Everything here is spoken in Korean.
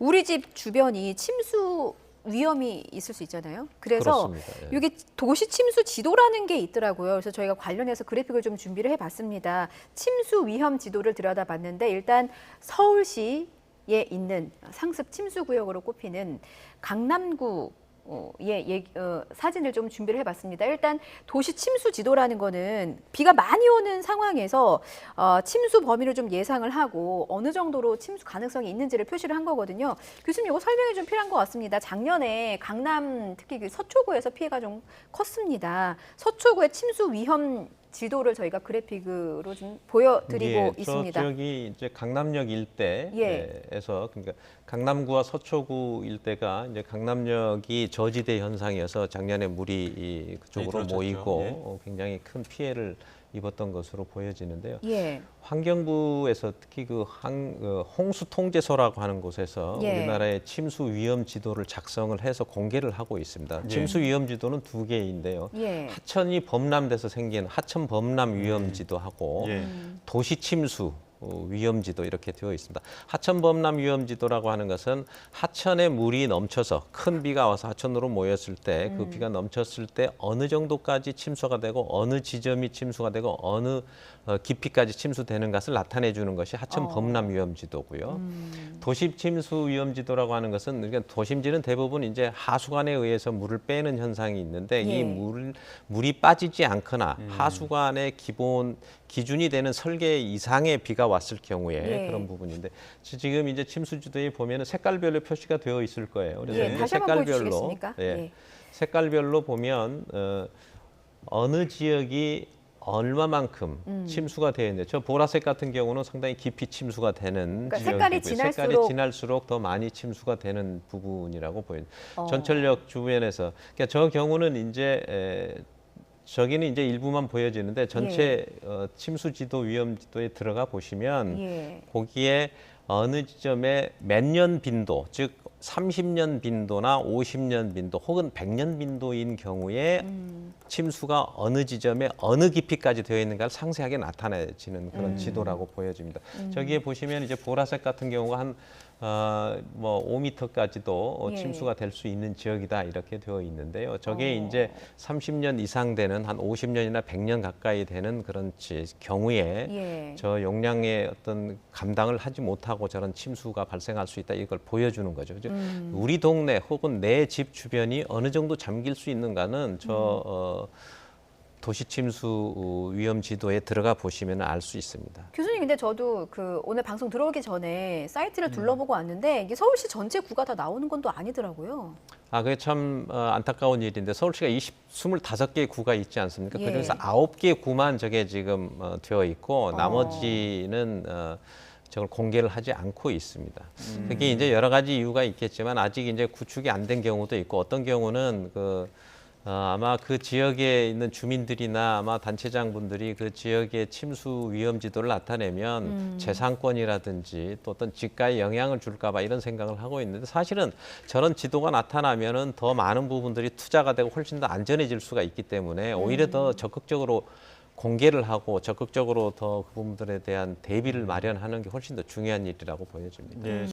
우리 집 주변이 침수 위험이 있을 수 있잖아요. 그래서 그렇습니다. 예. 여기 도시 침수 지도라는 게 있더라고요. 그래서 저희가 관련해서 그래픽을 좀 준비를 해봤습니다. 침수 위험 지도를 들여다봤는데 일단 서울시에 있는 상습 침수 구역으로 꼽히는 강남구 사진을 좀 준비를 해봤습니다. 일단 도시 침수 지도라는 거는 비가 많이 오는 상황에서 침수 범위를 좀 예상을 하고 어느 정도로 침수 가능성이 있는지를 표시를 한 거거든요. 교수님, 이거 설명이 좀 필요한 것 같습니다. 작년에 강남 특히 그 서초구에서 피해가 좀 컸습니다. 서초구의 침수 위험 지도를 저희가 그래픽으로 좀 보여드리고 있습니다. 저기 이제 강남역 일대에서 그러니까 강남구와 서초구 일대가 이제 강남역이 저지대 현상이어서 작년에 물이 그쪽으로 모이고 굉장히 큰 피해를 입었던 것으로 보여지는데요. 환경부에서 특히 홍수 통제소라고 하는 곳에서 우리나라의 침수 위험 지도를 작성을 해서 공개를 하고 있습니다. 침수 위험 지도는 두 개인데요. 하천이 범람돼서 생긴 하천 범람 위험 지도하고 도시 침수 위험지도 이렇게 되어 있습니다. 하천 범람 위험지도라고 하는 것은 하천에 물이 넘쳐서 큰 비가 와서 하천으로 모였을 때 그 비가 넘쳤을 때 어느 정도까지 침수가 되고 어느 지점이 침수가 되고 어느 깊이까지 침수되는 것을 나타내 주는 것이 하천 범람 위험지도고요. 도심 침수 위험지도라고 하는 것은 그러니까 도심지는 대부분 이제 하수관에 의해서 물을 빼는 현상이 있는데 이 물이 빠지지 않거나 하수관의 기준이 되는 설계 이상의 비가 왔을 경우에 그런 부분인데 지금 이제 침수지도에 보면은 색깔별로 표시가 되어 있을 거예요. 그래서 다시 한번 보여주시겠습니까? 색깔별로 보면 어느 지역이 얼마만큼 침수가 되어 있는데 저 보라색 같은 경우는 상당히 깊이 침수가 되는 그러니까 지역이고요. 색깔이 지날수록 더 많이 침수가 되는 부분이라고 보입니다. 전철역 주변에서 그러니까 저 경우는 이제 저기는 이제 일부만 보여지는데 전체 침수 지도 위험 지도에 들어가 보시면 거기에 어느 지점에 몇 년 빈도, 즉 30년 빈도나 50년 빈도 혹은 100년 빈도인 경우에 침수가 어느 지점에 어느 깊이까지 되어 있는가를 상세하게 나타내지는 그런 지도라고 보여집니다. 저기에 보시면 이제 보라색 같은 경우가 한 5m까지도 침수가 될 수 있는 지역이다 이렇게 되어 있는데요. 저게 이제 30년 이상 되는 한 50년이나 100년 가까이 되는 그런 경우에 저 용량의 어떤 감당을 하지 못하고 저런 침수가 발생할 수 있다 이걸 보여주는 거죠. 우리 동네 혹은 내 집 주변이 어느 정도 잠길 수 있는가는 도시 침수 위험 지도에 들어가 보시면 알 수 있습니다. 교수님, 근데 저도 오늘 방송 들어오기 전에 사이트를 둘러보고 왔는데 이게 서울시 전체 구가 다 나오는 건 또 아니더라고요. 그게 참 안타까운 일인데 서울시가 25개의 구가 있지 않습니까? 그중에서 9개 구만 저게 지금 되어 있고 나머지는 저걸 공개를 하지 않고 있습니다. 그게 이제 여러 가지 이유가 있겠지만 아직 이제 구축이 안 된 경우도 있고 어떤 경우는 아마 그 지역에 있는 주민들이나 아마 단체장분들이 그 지역의 침수 위험 지도를 나타내면 재산권이라든지 또 어떤 집가에 영향을 줄까 봐 이런 생각을 하고 있는데 사실은 저런 지도가 나타나면은 더 많은 부분들이 투자가 되고 훨씬 더 안전해질 수가 있기 때문에 오히려 더 적극적으로 공개를 하고 적극적으로 더 그 부분들에 대한 대비를 마련하는 게 훨씬 더 중요한 일이라고 보여집니다.